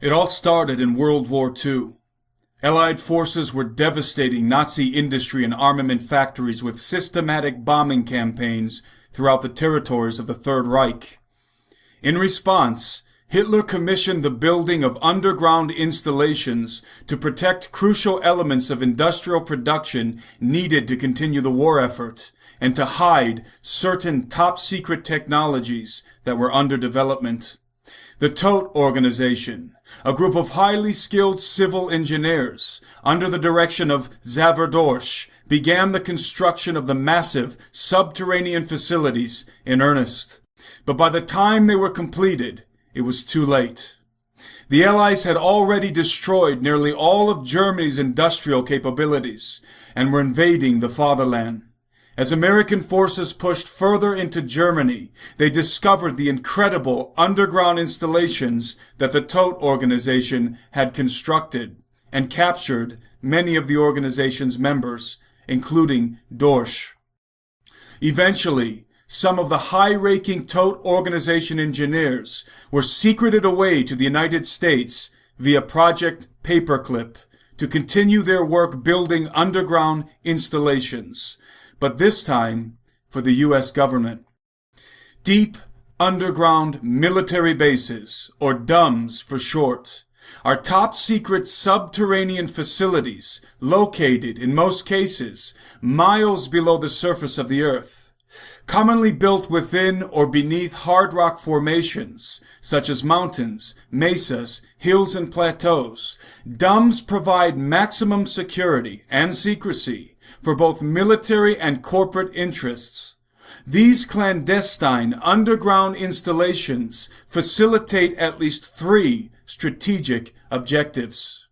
It all started in World War II. Allied forces were devastating Nazi industry and armament factories with systematic bombing campaigns throughout the territories of the Third Reich. In response, Hitler commissioned the building of underground installations to protect crucial elements of industrial production needed to continue the war effort, and to hide certain top-secret technologies that were under development. The Todt organization, a group of highly skilled civil engineers, under the direction of Xaver Dorsch, began the construction of the massive subterranean facilities in earnest. But by the time they were completed, it was too late. The Allies had already destroyed nearly all of Germany's industrial capabilities and were invading the fatherland. As American forces pushed further into Germany, they discovered the incredible underground installations that the Todt organization had constructed and captured many of the organization's members, including Dorsch. Eventually, some of the high-ranking Todt organization engineers were secreted away to the United States via Project Paperclip to continue their work building underground installations, but this time for the U.S. government. Deep underground military bases, or D.U.M.B.S for short, are top-secret subterranean facilities located, in most cases, miles below the surface of the Earth. Commonly built within or beneath hard rock formations, such as mountains, mesas, hills, and plateaus, D.U.M.B.S provide maximum security and secrecy for both military and corporate interests. These clandestine underground installations facilitate at least three strategic objectives.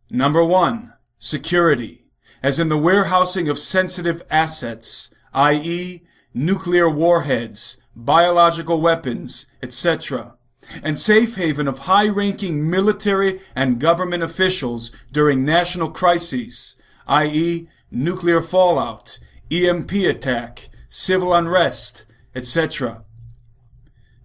Number 1, security, as in the warehousing of sensitive assets, i.e., nuclear warheads, biological weapons, etc., and safe haven of high-ranking military and government officials during national crises, i.e., nuclear fallout, EMP attack, civil unrest, etc.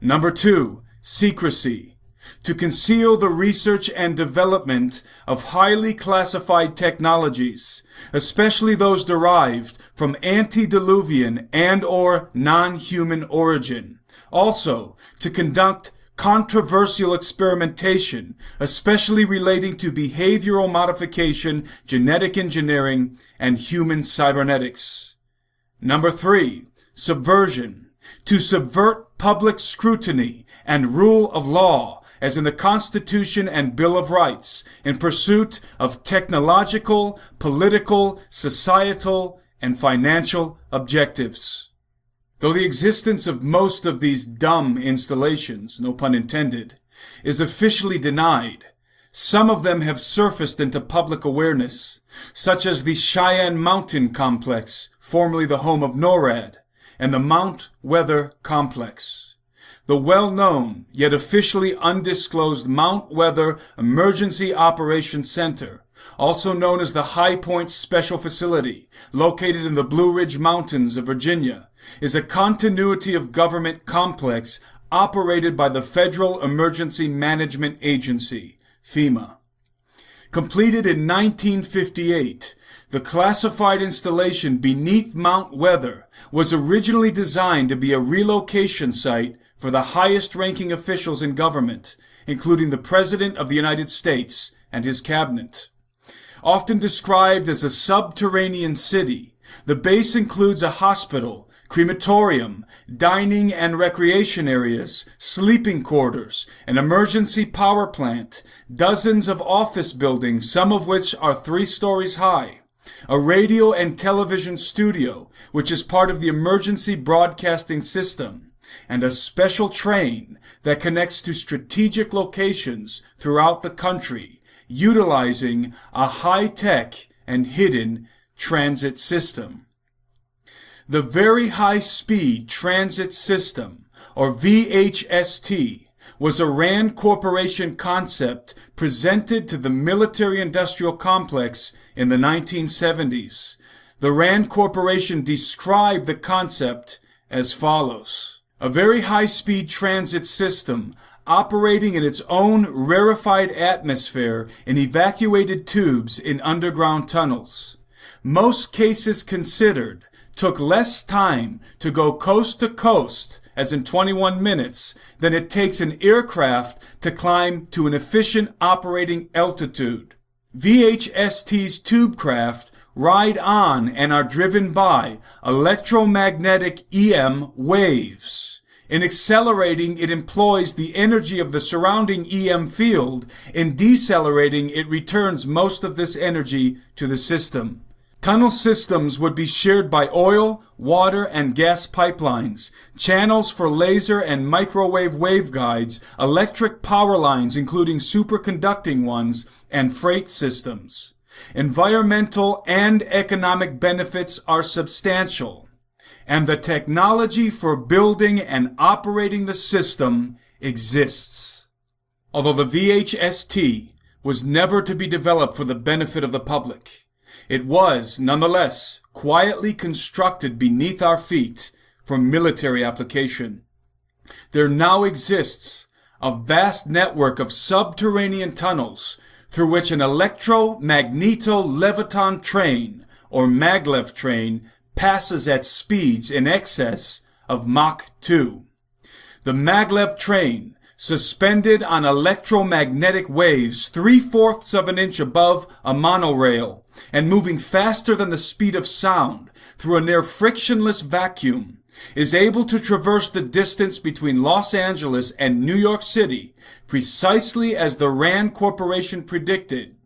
Number 2, secrecy, to conceal the research and development of highly classified technologies, especially those derived from antediluvian and/or non-human origin. Also, to conduct controversial experimentation, especially relating to behavioral modification, genetic engineering, and human cybernetics. Number 3, subversion, to subvert public scrutiny and rule of law, as in the Constitution and Bill of Rights, in pursuit of technological, political, societal, and financial objectives. Though the existence of most of these dumb installations, no pun intended, is officially denied, some of them have surfaced into public awareness, such as the Cheyenne Mountain Complex, formerly the home of NORAD, and the Mount Weather Complex. The well-known, yet officially undisclosed Mount Weather Emergency Operations Center, also known as the High Point Special Facility, located in the Blue Ridge Mountains of Virginia, is a continuity of government complex operated by the Federal Emergency Management Agency, FEMA. Completed in 1958, the classified installation beneath Mount Weather was originally designed to be a relocation site for the highest-ranking officials in government, including the President of the United States and his cabinet. Often described as a subterranean city, the base includes a hospital, crematorium, dining and recreation areas, sleeping quarters, an emergency power plant, dozens of office buildings, some of which are 3 stories high, a radio and television studio, which is part of the emergency broadcasting system, and a special train that connects to strategic locations throughout the country, utilizing a high-tech and hidden transit system. The Very High Speed Transit System, or VHST, was a RAND Corporation concept presented to the military-industrial complex in the 1970s. The RAND Corporation described the concept as follows. A very high-speed transit system operating in its own rarefied atmosphere in evacuated tubes in underground tunnels. Most cases considered took less time to go coast to coast, as in 21 minutes, than it takes an aircraft to climb to an efficient operating altitude. VHST's tubecraft ride on and are driven by electromagnetic EM waves. In accelerating, it employs the energy of the surrounding EM field. In decelerating, it returns most of this energy to the system. Tunnel systems would be shared by oil, water, and gas pipelines, channels for laser and microwave waveguides, electric power lines including superconducting ones, and freight systems. Environmental and economic benefits are substantial, and the technology for building and operating the system exists. Although the VHST was never to be developed for the benefit of the public, it was, nonetheless, quietly constructed beneath our feet for military application. There now exists a vast network of subterranean tunnels through which an electromagnetoleviton train, or maglev train, passes at speeds in excess of Mach 2. The maglev train, suspended on electromagnetic waves 3/4 of an inch above a monorail, and moving faster than the speed of sound through a near frictionless vacuum, is able to traverse the distance between Los Angeles and New York City precisely as the RAND Corporation predicted,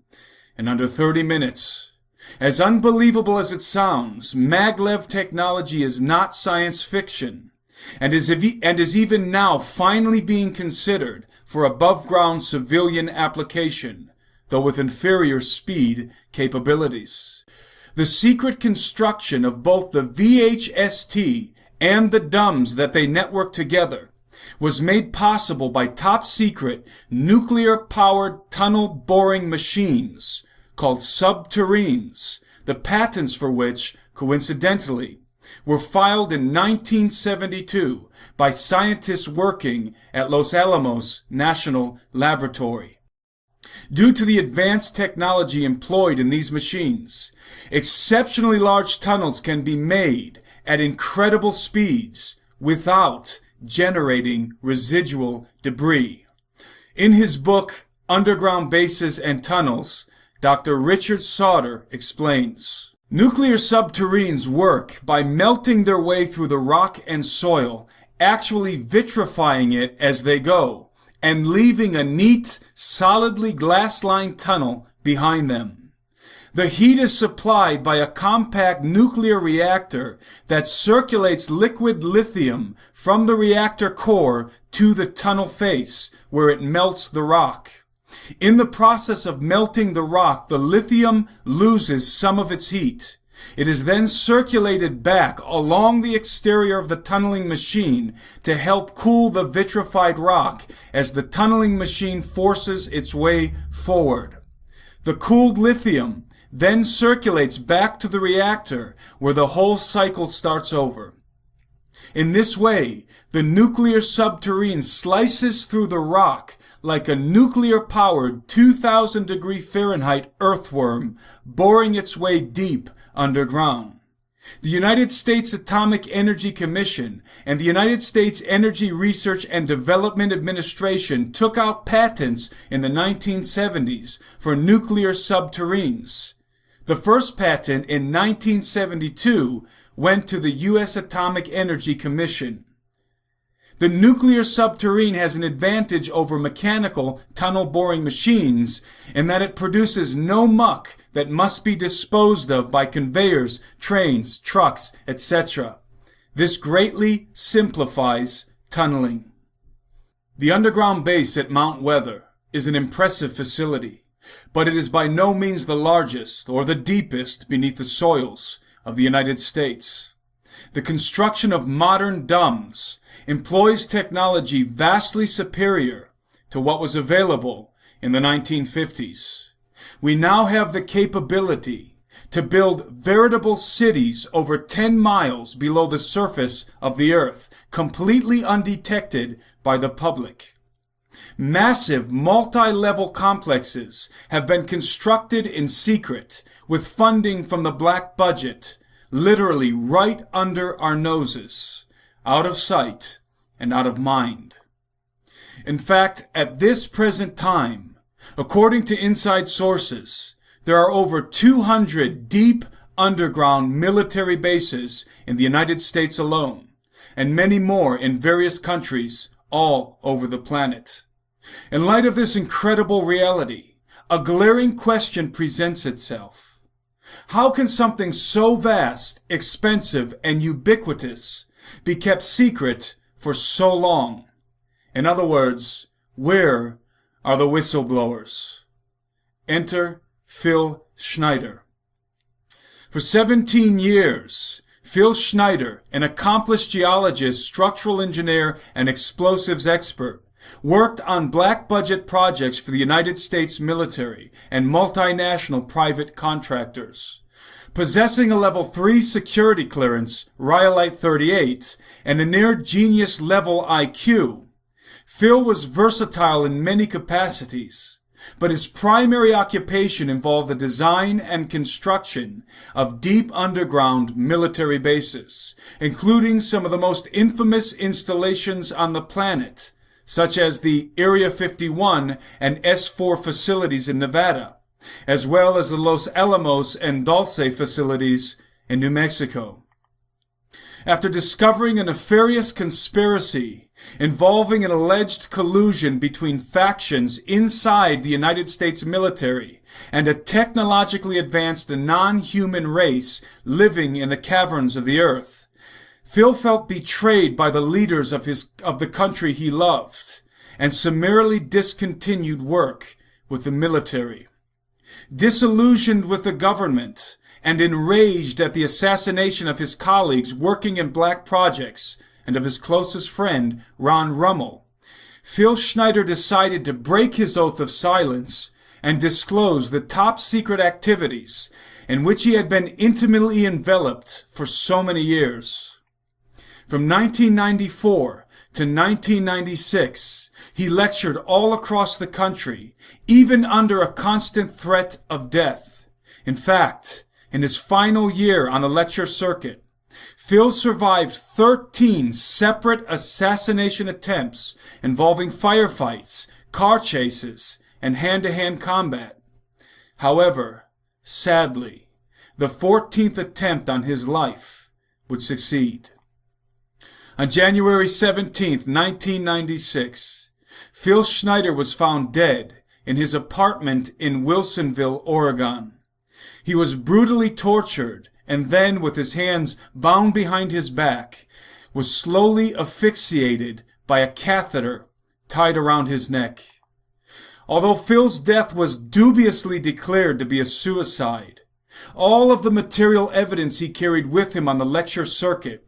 in under 30 minutes. As unbelievable as it sounds, maglev technology is not science fiction, and is even now finally being considered for above-ground civilian application, though with inferior speed capabilities. The secret construction of both the VHST and the D.U.M.B.S that they network together was made possible by top-secret nuclear-powered tunnel boring machines called subterranes, the patents for which, coincidentally, were filed in 1972 by scientists working at Los Alamos National Laboratory. Due to the advanced technology employed in these machines, exceptionally large tunnels can be made at incredible speeds without generating residual debris. In his book, Underground Bases and Tunnels, Dr. Richard Sauter explains, nuclear subterranes work by melting their way through the rock and soil, actually vitrifying it as they go, and leaving a neat, solidly glass-lined tunnel behind them. The heat is supplied by a compact nuclear reactor that circulates liquid lithium from the reactor core to the tunnel face, where it melts the rock. In the process of melting the rock, the lithium loses some of its heat. It is then circulated back along the exterior of the tunneling machine to help cool the vitrified rock as the tunneling machine forces its way forward. The cooled lithium then circulates back to the reactor, where the whole cycle starts over. In this way, the nuclear subterrane slices through the rock like a nuclear-powered 2,000 degree Fahrenheit earthworm, boring its way deep underground. The United States Atomic Energy Commission and the United States Energy Research and Development Administration took out patents in the 1970s for nuclear subterranes. The first patent in 1972 went to the U.S. Atomic Energy Commission. The nuclear subterrane has an advantage over mechanical tunnel boring machines in that it produces no muck that must be disposed of by conveyors, trains, trucks, etc. This greatly simplifies tunneling. The underground base at Mount Weather is an impressive facility, but it is by no means the largest or the deepest beneath the soils of the United States. The construction of modern D.U.M.B.S employs technology vastly superior to what was available in the 1950s. We now have the capability to build veritable cities over 10 miles below the surface of the earth, completely undetected by the public. Massive multi-level complexes have been constructed in secret with funding from the black budget, literally right under our noses, out of sight and out of mind. In fact, at this present time, according to inside sources, there are over 200 deep underground military bases in the United States alone, and many more in various countries all over the planet. In light of this incredible reality, a glaring question presents itself. How can something so vast, expensive, and ubiquitous be kept secret for so long? In other words, where are the whistleblowers? Enter Phil Schneider. For 17 years, Phil Schneider, an accomplished geologist, structural engineer, and explosives expert, worked on black budget projects for the United States military and multinational private contractors. Possessing a level 3 security clearance, Rhyolite 38, and a near genius level IQ, Phil was versatile in many capacities, but his primary occupation involved the design and construction of deep underground military bases, including some of the most infamous installations on the planet, such as the Area 51 and S4 facilities in Nevada, as well as the Los Alamos and Dulce facilities in New Mexico. After discovering a nefarious conspiracy involving an alleged collusion between factions inside the United States military and a technologically advanced non-human race living in the caverns of the earth, Phil felt betrayed by the leaders of the country he loved and summarily discontinued work with the military. Disillusioned with the government and enraged at the assassination of his colleagues working in black projects and of his closest friend, Ron Rummel, Phil Schneider decided to break his oath of silence and disclose the top secret activities in which he had been intimately enveloped for so many years. From 1994 to 1996, he lectured all across the country, even under a constant threat of death. In fact, in his final year on the lecture circuit, Phil survived 13 separate assassination attempts involving firefights, car chases, and hand-to-hand combat. However, sadly, the 14th attempt on his life would succeed. On January 17, 1996, Phil Schneider was found dead in his apartment in Wilsonville, Oregon. He was brutally tortured and then, with his hands bound behind his back, was slowly asphyxiated by a catheter tied around his neck. Although Phil's death was dubiously declared to be a suicide, all of the material evidence he carried with him on the lecture circuit,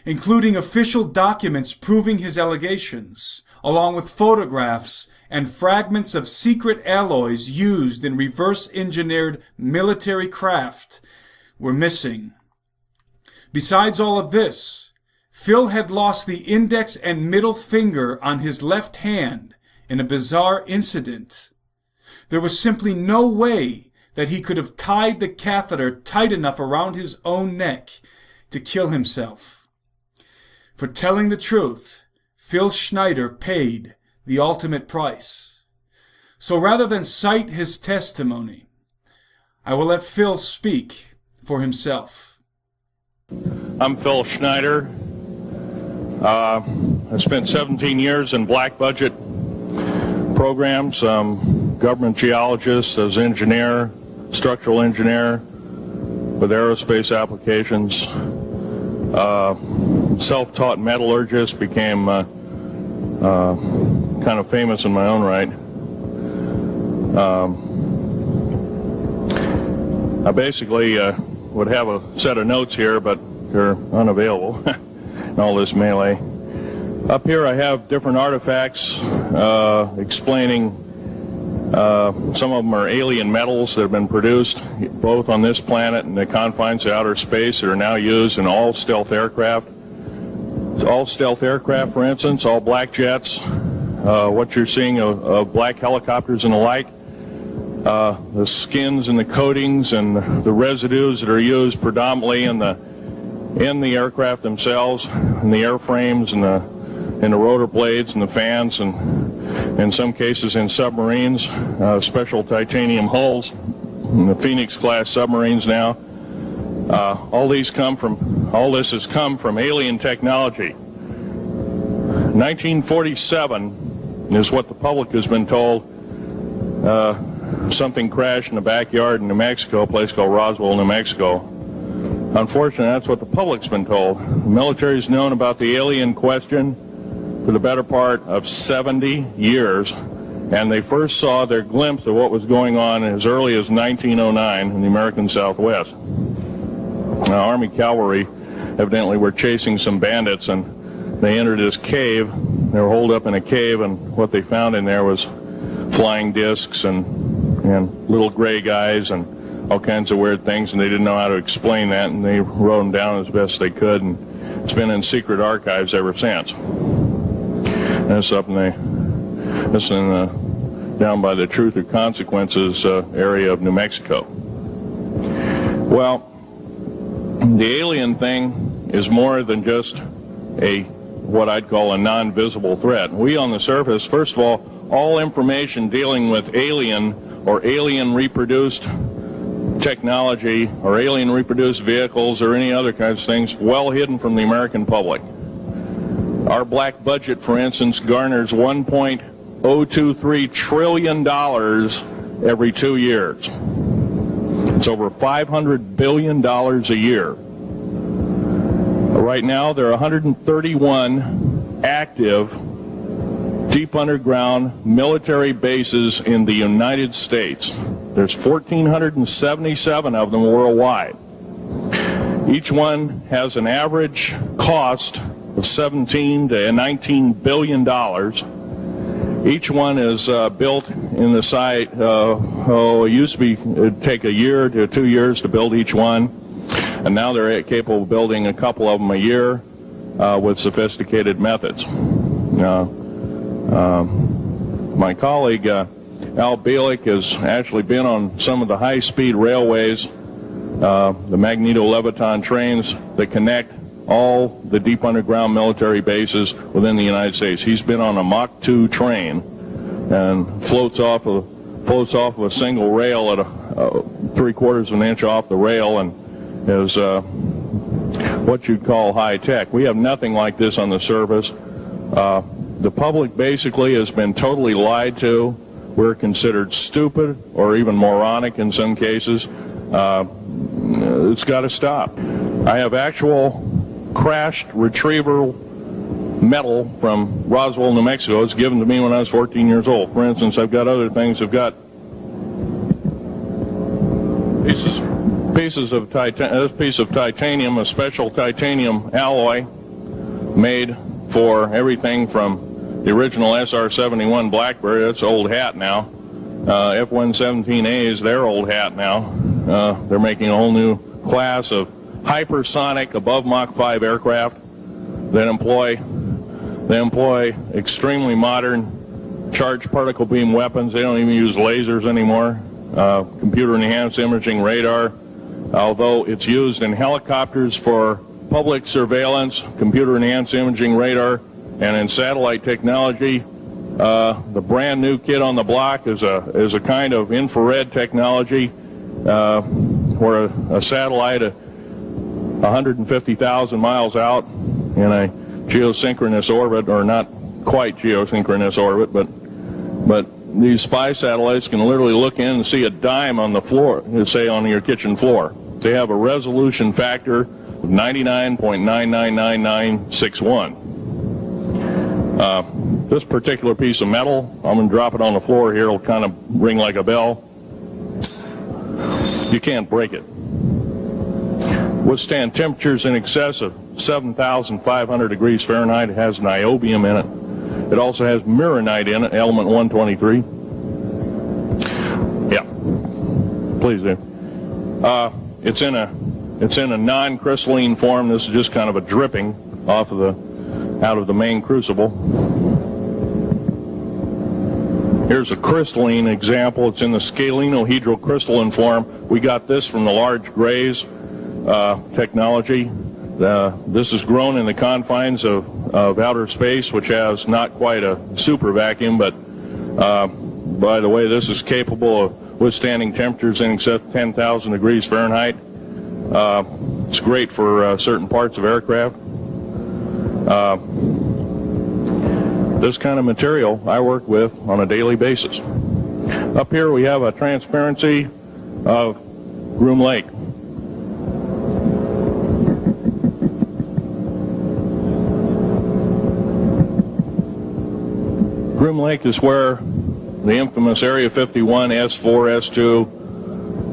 including official documents proving his allegations, along with photographs and fragments of secret alloys used in reverse-engineered military craft, were missing. Besides all of this, Phil had lost the index and middle finger on his left hand in a bizarre incident. There was simply no way that he could have tied the catheter tight enough around his own neck to kill himself. For telling the truth, Phil Schneider paid the ultimate price. So rather than cite his testimony, I will let Phil speak for himself. I'm Phil Schneider. I spent 17 years in black budget programs, government geologist, as engineer, structural engineer with aerospace applications. Self-taught metallurgist, became kind of famous in my own right. I basically would have a set of notes here, but they're unavailable in all this melee. Up here I have different artifacts explaining some of them are alien metals that have been produced both on this planet and the confines of outer space that are now used in all stealth aircraft. All stealth aircraft, for instance, all black jets, what you're seeing of black helicopters and the like, the skins and the coatings and the residues that are used predominantly in the aircraft themselves, in the airframes and the rotor blades and the fans, and in some cases in submarines, special titanium hulls, in the Phoenix class submarines now. All this has come from alien technology. 1947 is what the public has been told. Something crashed in the backyard in New Mexico, a place called Roswell, New Mexico. Unfortunately, that's what the public's been told. The military's known about the alien question for the better part of 70 years, and they first saw their glimpse of what was going on as early as 1909 in the American Southwest. Now, Army cavalry evidently were chasing some bandits, and they entered this cave. They were holed up in a cave, and what they found in there was flying discs and little gray guys and all kinds of weird things, and they didn't know how to explain that, and they wrote them down as best they could, and it's been in secret archives ever since. And it's up down by the Truth or Consequences area of New Mexico. Well, the alien thing is more than just what I'd call a non-visible threat. We on the surface, first of all information dealing with alien or alien reproduced technology or alien reproduced vehicles or any other kinds of things well hidden from the American public. Our black budget, for instance, garners $1.023 trillion every 2 years. It's over $500 billion a year. Right now, there are 131 active deep underground military bases in the United States. There's 1,477 of them worldwide. Each one has an average cost of $17 to $19 billion. Each one is built in the site. It used to be it'd take a year to 2 years to build each one, and now they're capable of building a couple of them a year with sophisticated methods. My colleague Al Bielek has actually been on some of the high-speed railways, the magneto-leviton trains that connect all the deep underground military bases within the United States. He's been on a Mach 2 train and floats off of a single rail at 3/4 of an inch off the rail, and is what you'd call high tech. We have nothing like this on the surface. The public basically has been totally lied to. We're considered stupid or even moronic in some cases. It's got to stop. I have actual crashed retrieval metal from Roswell, New Mexico. It's given to me when I was 14 years old. For instance, I've got other things. I've got pieces of this piece of titanium, a special titanium alloy made for everything from the original SR-71 Blackberry. That's old hat now. F-117As, they're old hat now. They're making a whole new class of hypersonic above Mach 5 aircraft that employ extremely modern charged particle beam weapons. They don't even use lasers anymore. Computer enhanced imaging radar, although it's used in helicopters for public surveillance, computer enhanced imaging radar, and in satellite technology. The brand new kid on the block is a kind of infrared technology where a satellite 150,000 miles out in a geosynchronous orbit, or not quite geosynchronous orbit, but these spy satellites can literally look in and see a dime on the floor, say on your kitchen floor. They have a resolution factor of 99.999961. This particular piece of metal, I'm going to drop it on the floor here. It'll kind of ring like a bell. You can't break it. Withstand temperatures in excess of 7,500 degrees Fahrenheit. It has niobium in it. It also has mironite in it, element 123. Yeah, please do. It's in a non-crystalline form. This is just kind of a dripping out of the main crucible. Here's a crystalline example. It's in the scalenohedral crystalline form. We got this from the large grays technology. This is grown in the confines of outer space, which has not quite a super vacuum, but by the way, this is capable of withstanding temperatures in excess of 10,000 degrees Fahrenheit. It's great for certain parts of aircraft. This kind of material I work with on a daily basis. Up here we have a transparency of Groom Lake. Groom Lake is where the infamous Area 51, S4,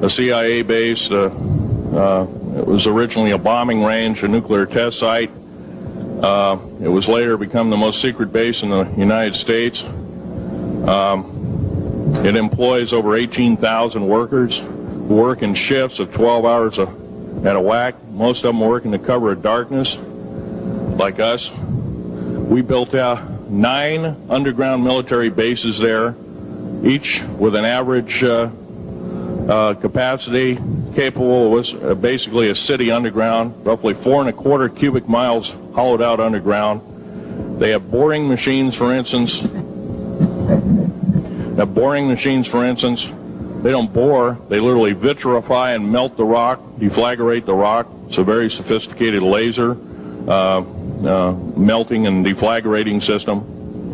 S2, a CIA base, it was originally a bombing range, a nuclear test site. It was later become the most secret base in the United States. It employs over 18,000 workers who work in shifts of 12 hours at a whack. Most of them work in the cover of darkness, like us. We built 9 underground military bases there, each with an average capacity capable of basically a city underground, roughly 4¼ cubic miles hollowed out underground. They have boring machines, for instance. They don't bore, they literally vitrify and melt the rock, deflagrate the rock. It's a very sophisticated laser melting and deflagrating system.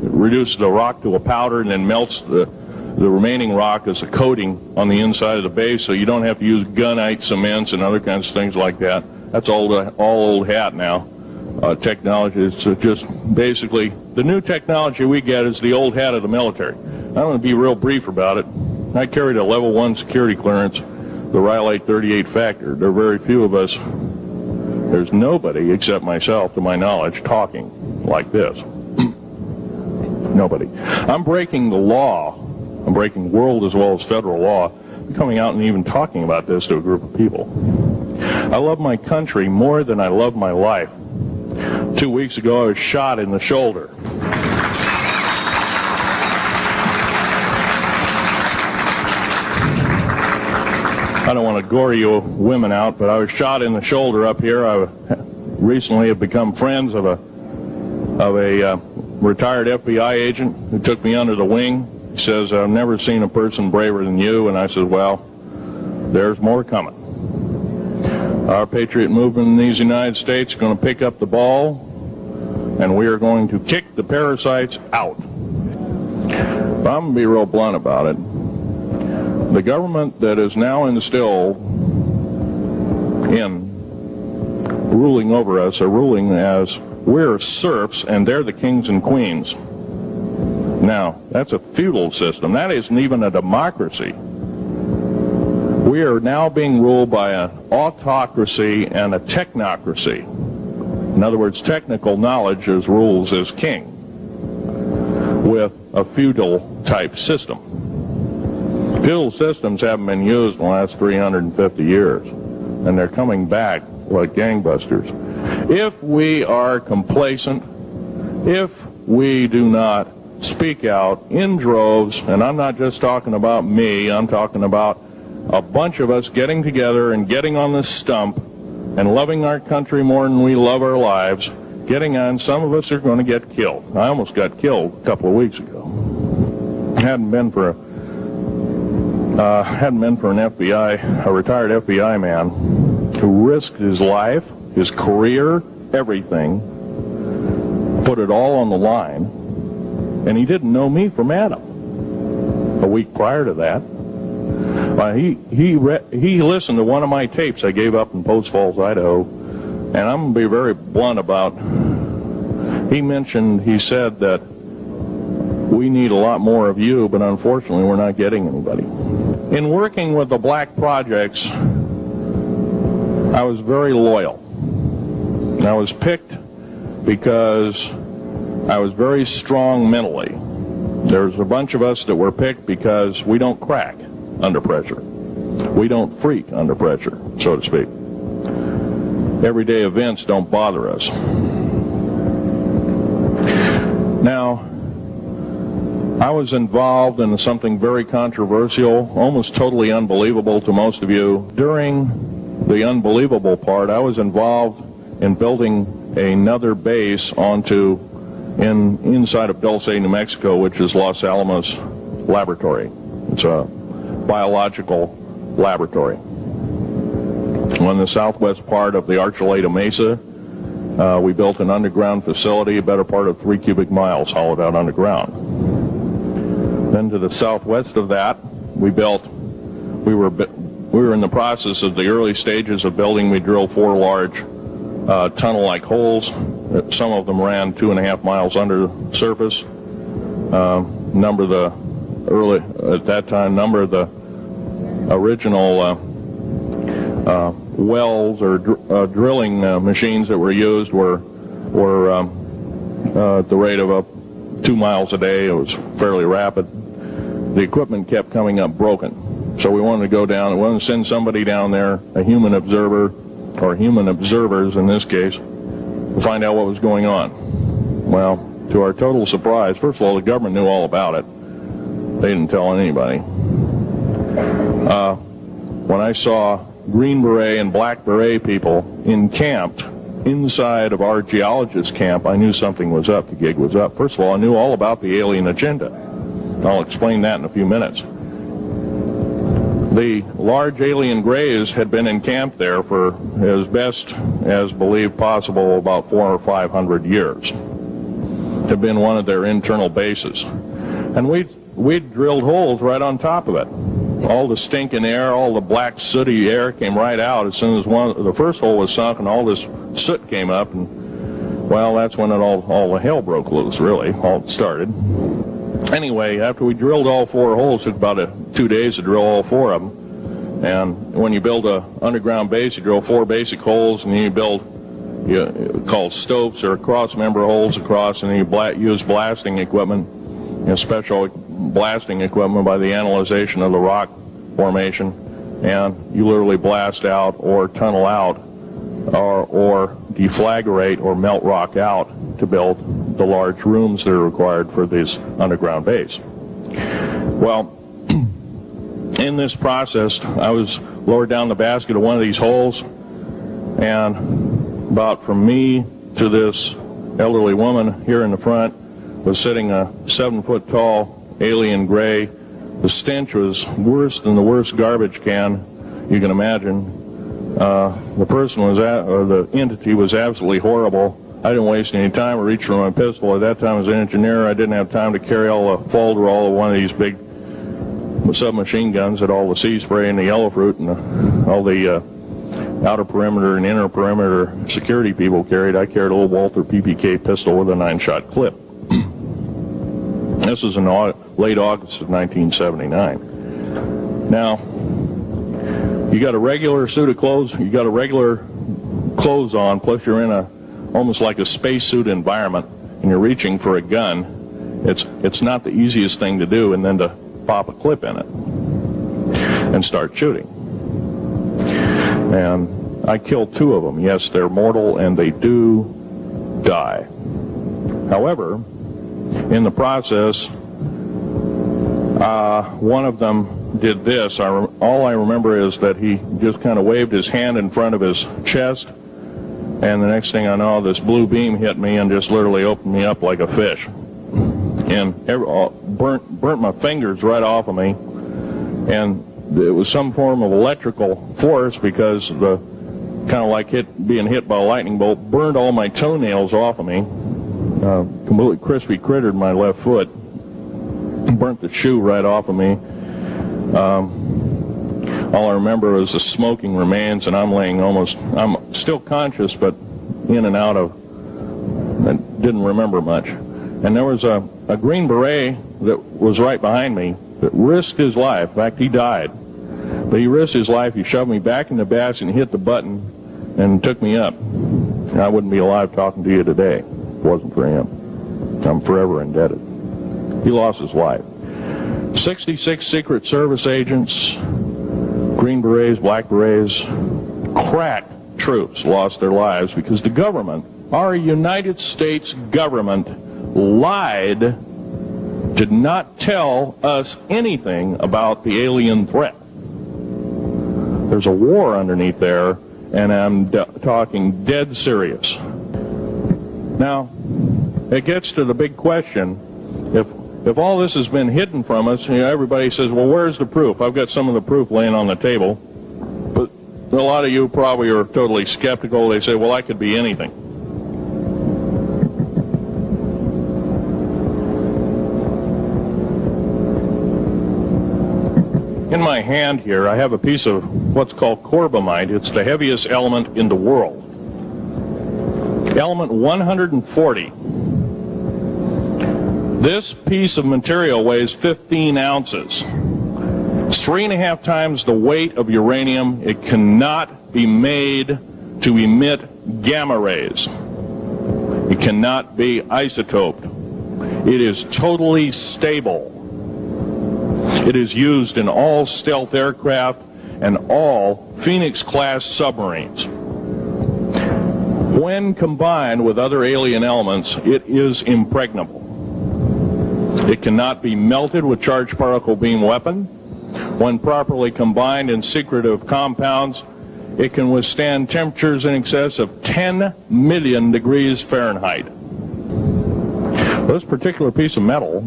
It reduces the rock to a powder and then melts the remaining rock as a coating on the inside of the base, so you don't have to use gunite cements and other kinds of things like that. That's all old hat now. Technology is just basically the new technology we get is the old hat of the military. I'm going to be real brief about it. I carried a level 1 security clearance, the Rhyolite 38 factor. There are very few of us. There's nobody except myself, to my knowledge, talking like this. Nobody. I'm breaking the law. I'm breaking world as well as federal law, coming out and even talking about this to a group of people. I love my country more than I love my life. 2 weeks ago, I was shot in the shoulder. I don't want to gore you women out, but I was shot in the shoulder up here. I recently have become friends of a retired FBI agent who took me under the wing. He says, I've never seen a person braver than you. And I said, well, there's more coming. Our patriot movement in these United States is going to pick up the ball, and we are going to kick the parasites out. But I'm going to be real blunt about it. The government that is now instilled in ruling over us are ruling as we're serfs and they're the kings and queens. Now, that's a feudal system. That isn't even a democracy. We are now being ruled by an autocracy and a technocracy. In other words, technical knowledge as rules as king, with a feudal type system. Feudal systems haven't been used in the last 350 years, and they're coming back like gangbusters. If we are complacent, if we do not speak out in droves, and I'm not just talking about me, I'm talking about a bunch of us getting together and getting on this stump and loving our country more than we love our lives, getting on, some of us are going to get killed. I almost got killed a couple of weeks ago. Hadn't been for an FBI, a retired FBI man who risked his life, his career, everything, put it all on the line, and he didn't know me from Adam. A week prior to that, he listened to one of my tapes I gave up in Post Falls, Idaho, and I'm going to be very blunt about, he said that we need a lot more of you, but unfortunately we're not getting anybody. In working with the black projects, I was very loyal. I was picked because I was very strong mentally. There's a bunch of us that were picked because we don't crack under pressure. We don't freak under pressure, so to speak. Everyday events don't bother us. Now, I was involved in something very controversial, almost totally unbelievable to most of you. During the unbelievable part, I was involved in building another base inside of Dulce, New Mexico, which is Los Alamos Laboratory. It's a biological laboratory. On the southwest part of the Archuleta Mesa, we built an underground facility, a better part of 3 cubic miles hollowed out underground. Then to the southwest of that, we were in the process of the early stages of building. We drilled 4 large tunnel-like holes. Some of them ran 2.5 miles under the surface. Number of the original wells or drilling machines that were used were at the rate of 2 miles a day. It was fairly rapid. The equipment kept coming up broken, so we wanted to go down. We wanted to send somebody down there, a human observer, or human observers in this case, to find out what was going on. Well, to our total surprise, first of all, the government knew all about it. They didn't tell anybody. When I saw Green Beret and Black Beret people encamped inside of our geologist camp, I knew something was up. The gig was up. First of all, I knew all about the alien agenda. I'll explain that in a few minutes. The large alien grays had been encamped there for, as best as believed possible, about 400 or 500 years. Had been one of their internal bases. And we'd drilled holes right on top of it. All the stinking air, all the black sooty air came right out as soon as the first hole was sunk, and all this soot came up, and well, that's when all the hell broke loose, really. All started. Anyway, after we drilled all 4 holes, it took about 2 days to drill all 4 of them. And when you build a underground base, you drill 4 basic holes, and then you build called stopes or cross-member holes across, and then you use blasting equipment, special blasting equipment by the analyzation of the rock formation, and you literally blast out or tunnel out or deflagrate or melt rock out to build the large rooms that are required for this underground base. Well, in this process, I was lowered down the basket of one of these holes, and about from me to this elderly woman here in the front was sitting a 7-foot-tall alien gray. The stench was worse than the worst garbage can you can imagine. The person or the entity was absolutely horrible. I didn't waste any time. I reached for my pistol. At that time, as an engineer, I didn't have time to carry all the folderol of one of these big submachine guns that all the sea spray and the yellow fruit and all the outer perimeter and inner perimeter security people carried. I carried a little Walther PPK pistol with a 9-shot clip. This was in late August of 1979. Now, you got a regular suit of clothes, you got a regular clothes on, plus you're in almost like a spacesuit environment, and you're reaching for a gun. It's not the easiest thing to do, and then to pop a clip in it and start shooting. And I killed 2 of them. Yes, they're mortal, and they do die. However, in the process, one of them did this. All I remember is that he just kind of waved his hand in front of his chest, and the next thing I know, this blue beam hit me and just literally opened me up like a fish, and burnt my fingers right off of me. And it was some form of electrical force, because the kind of like being hit by a lightning bolt burned all my toenails off of me. Completely crispy crittered my left foot, burnt the shoe right off of me. All I remember was the smoking remains, and I'm still conscious, but in and out of, I didn't remember much. And there was a Green Beret that was right behind me that risked his life. In fact, he died. But he risked his life. He shoved me back in the basket and hit the button and took me up. And I wouldn't be alive talking to you today if it wasn't for him. I'm forever indebted. He lost his life. 66 Secret Service agents, Green Berets, Black Berets, crack troops lost their lives because the government, our United States government, lied did not tell us anything about the alien threat. There's a war underneath there, and I'm talking dead serious. Now, it gets to the big question. If all this has been hidden from us, everybody says, well, where's the proof? I've got some of the proof laying on the table. But a lot of you probably are totally skeptical. They say, well, I could be anything. In my hand here, I have a piece of what's called corbamide. It's the heaviest element in the world. Element 140. This piece of material weighs 15 ounces. It's 3.5 times the weight of uranium. It cannot be made to emit gamma rays. It cannot be isotoped. It is totally stable. It is used in all stealth aircraft and all Phoenix-class submarines. When combined with other alien elements, it is impregnable. It cannot be melted with charged particle beam weapon. When properly combined in secretive compounds, it can withstand temperatures in excess of 10 million degrees Fahrenheit. This particular piece of metal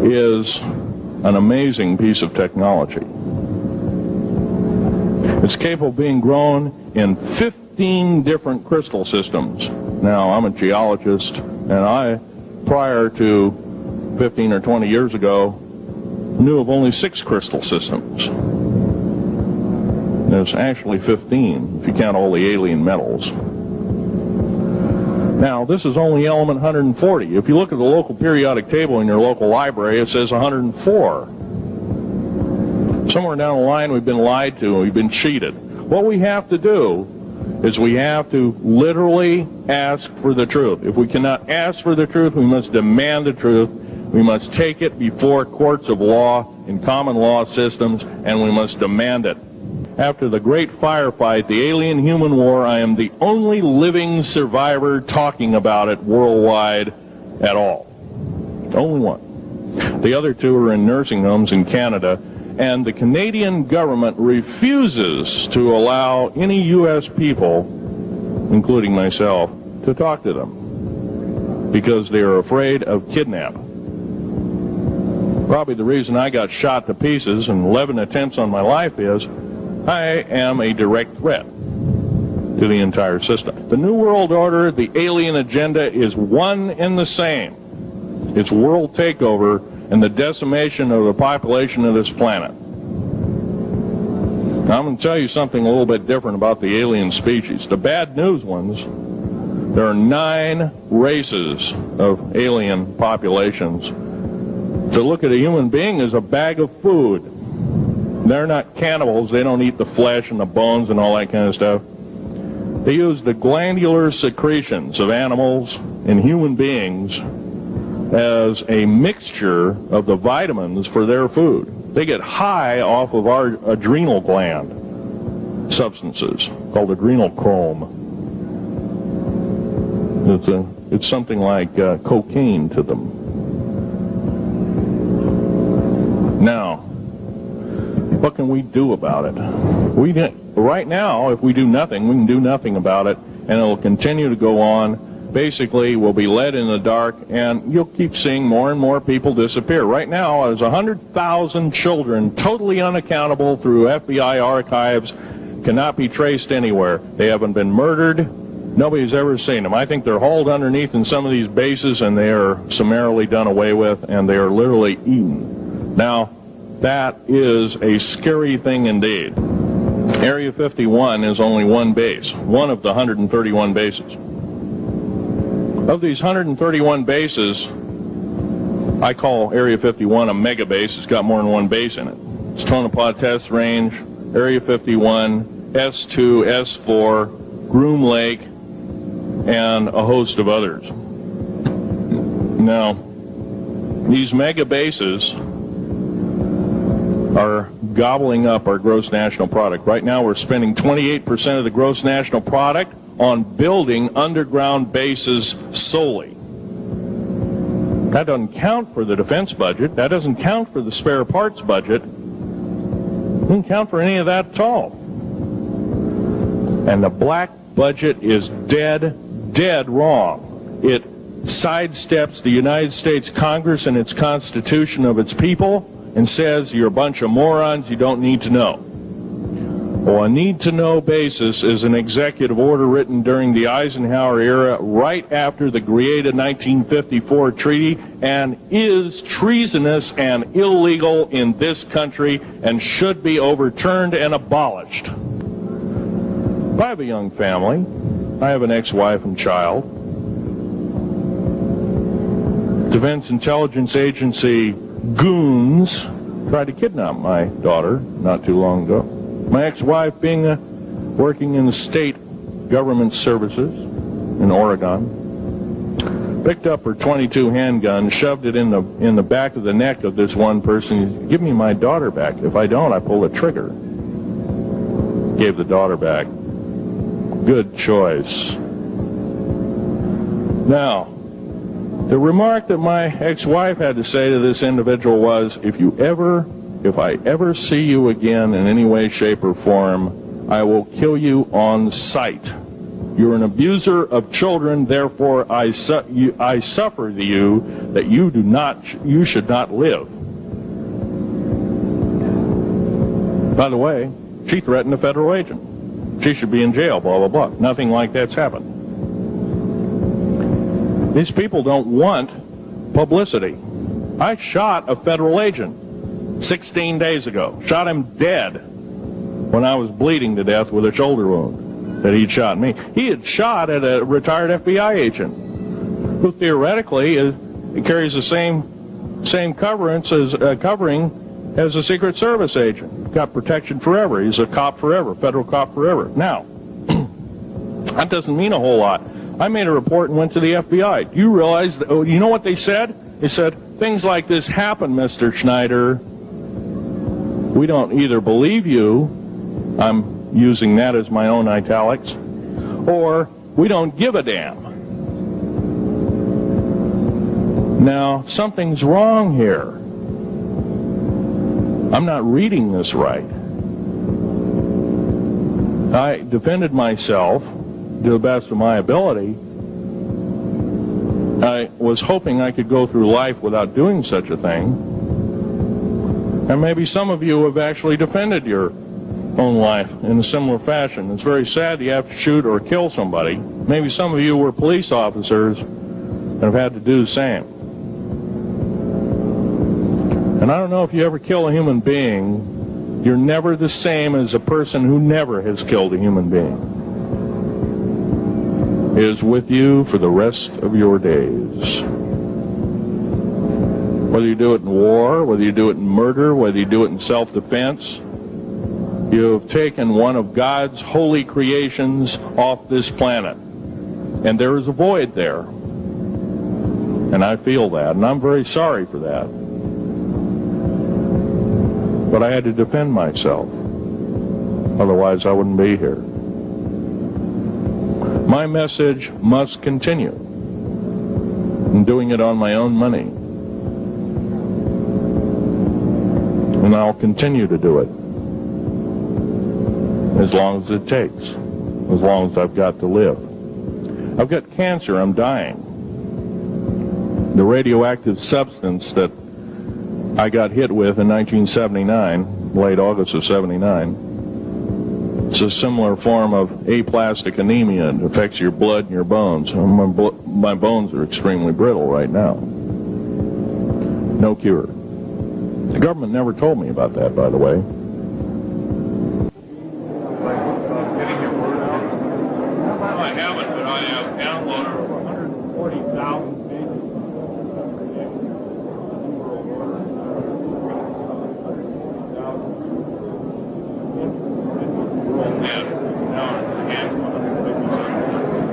is an amazing piece of technology. It's capable of being grown in 15 different crystal systems. Now, I'm a geologist, and I, prior to 15 or 20 years ago, knew of only 6 crystal systems. There's actually 15 if you count all the alien metals. Now, this is only element 140. If you look at the local periodic table in your local library, it says 104. Somewhere down the line, we've been lied to and we've been cheated. What we have to do is we have to literally ask for the truth. If we cannot ask for the truth, we must demand the truth. We must take it before courts of law in common law systems, and we must demand it. After the great firefight, the alien-human war, I am the only living survivor talking about it worldwide at all. Only one. The other 2 are in nursing homes in Canada, and the Canadian government refuses to allow any U.S. people, including myself, to talk to them because they are afraid of kidnap. Probably the reason I got shot to pieces and 11 attempts on my life is I am a direct threat to the entire system. The New World Order, the alien agenda is one and the same. It's world takeover and the decimation of the population of this planet. Now, I'm going to tell you something a little bit different about the alien species. The bad news ones, there are 9 races of alien populations. To look at a human being as a bag of food. They're not cannibals. They don't eat the flesh and the bones and all that kind of stuff. They use the glandular secretions of animals and human beings as a mixture of the vitamins for their food. They get high off of our adrenal gland substances called adrenal chrome. It's something like cocaine to them. Now, what can we do about it? Right now, if we do nothing, we can do nothing about it, and it will continue to go on. Basically, we'll be led in the dark, and you'll keep seeing more and more people disappear. Right now, there's 100,000 children totally unaccountable through FBI archives, cannot be traced anywhere. They haven't been murdered. Nobody's ever seen them. I think they're hauled underneath in some of these bases, and they are summarily done away with, and they are literally eaten. Now, that is a scary thing indeed. Area 51 is only one base, one of the 131 bases. Of these 131 bases, I call Area 51 a mega base. It's got more than one base in it. It's Tonopah Test Range, Area 51, S2, S4, Groom Lake, and a host of others. Now, these mega bases are gobbling up our gross national product. Right now we're spending 28% of the gross national product on building underground bases solely. That doesn't count for the defense budget. That doesn't count for the spare parts budget. Doesn't count for any of that at all. And the black budget is dead wrong. It sidesteps the United States Congress and its Constitution of its people and says you're a bunch of morons, you don't need to know. Well, a need-to-know basis is an executive order written during the Eisenhower era right after the created 1954 treaty and is treasonous and illegal in this country and should be overturned and abolished. I have a young family. I have an ex-wife and child. Defense Intelligence Agency goons tried to kidnap my daughter not too long ago. My ex-wife, working in the state government services in Oregon, picked up her .22 handgun, shoved it in the back of the neck of this one person. Give me my daughter back. If I don't, I pull the trigger. Gave the daughter back. Good choice. Now, the remark that my ex-wife had to say to this individual was, if I ever see you again in any way, shape, or form, I will kill you on sight. You're an abuser of children, therefore I suffer to you that you should not live. By the way, she threatened a federal agent. She should be in jail, blah, blah, blah. Nothing like that's happened. These people don't want publicity. I shot a federal agent 16 days ago. Shot him dead when I was bleeding to death with a shoulder wound that he'd shot me. He had shot at a retired FBI agent who theoretically carries the same covering as a Secret Service agent. Got protection forever. He's a cop forever, federal cop forever. Now, that doesn't mean a whole lot. I made a report and went to the FBI. Do you realize, you know what they said? They said, things like this happen, Mr. Schneider. We don't either believe you, I'm using that as my own italics, or we don't give a damn. Now, something's wrong here. I'm not reading this right. I defended myself to the best of my ability. I was hoping I could go through life without doing such a thing. And maybe some of you have actually defended your own life in a similar fashion. It's very sad you have to shoot or kill somebody. Maybe some of you were police officers and have had to do the same. And I don't know if you ever kill a human being, you're never the same as a person who never has killed a human being. It is with you for the rest of your days. Whether you do it in war, whether you do it in murder, whether you do it in self-defense, you have taken one of God's holy creations off this planet. And there is a void there. And I feel that, and I'm very sorry for that. But I had to defend myself. Otherwise, I wouldn't be here. My message must continue. I'm doing it on my own money. And I'll continue to do it as long as it takes, as long as I've got to live. I've got cancer, I'm dying. The radioactive substance that I got hit with in 1979, late August of 79, it's a similar form of aplastic anemia. It affects your blood and your bones. My bones are extremely brittle right now. No cure. The government never told me about that, by the way. I haven't, but I have downloaded 140,000 pages.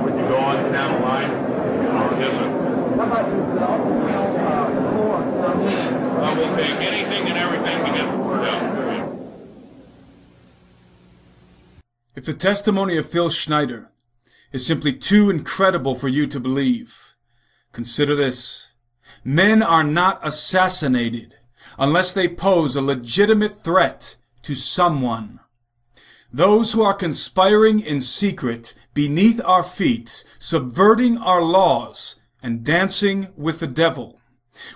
Would you go on down the line? Yes, sir. How about yourself? I will take anything and everything to get the word out. If the testimony of Phil Schneider is simply too incredible for you to believe, consider this. Men are not assassinated unless they pose a legitimate threat to someone. Those who are conspiring in secret beneath our feet, subverting our laws, and dancing with the devil,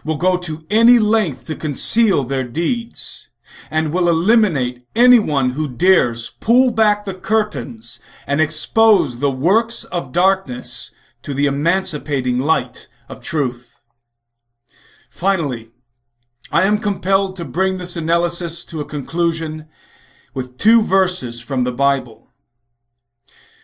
will go to any length to conceal their deeds, and will eliminate anyone who dares pull back the curtains and expose the works of darkness to the emancipating light of truth. Finally, I am compelled to bring this analysis to a conclusion with 2 verses from the Bible.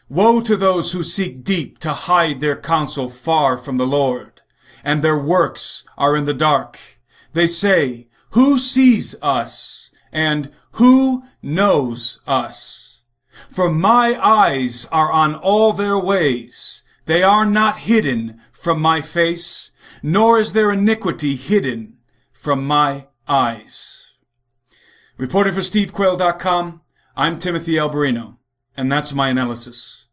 Woe to those who seek deep to hide their counsel far from the Lord, and their works are in the dark. They say, "Who sees us? And who knows us?" For my eyes are on all their ways. They are not hidden from my face, nor is their iniquity hidden from my eyes. Reporting for SteveQuayle.com, I'm Timothy Alberino, and that's my analysis.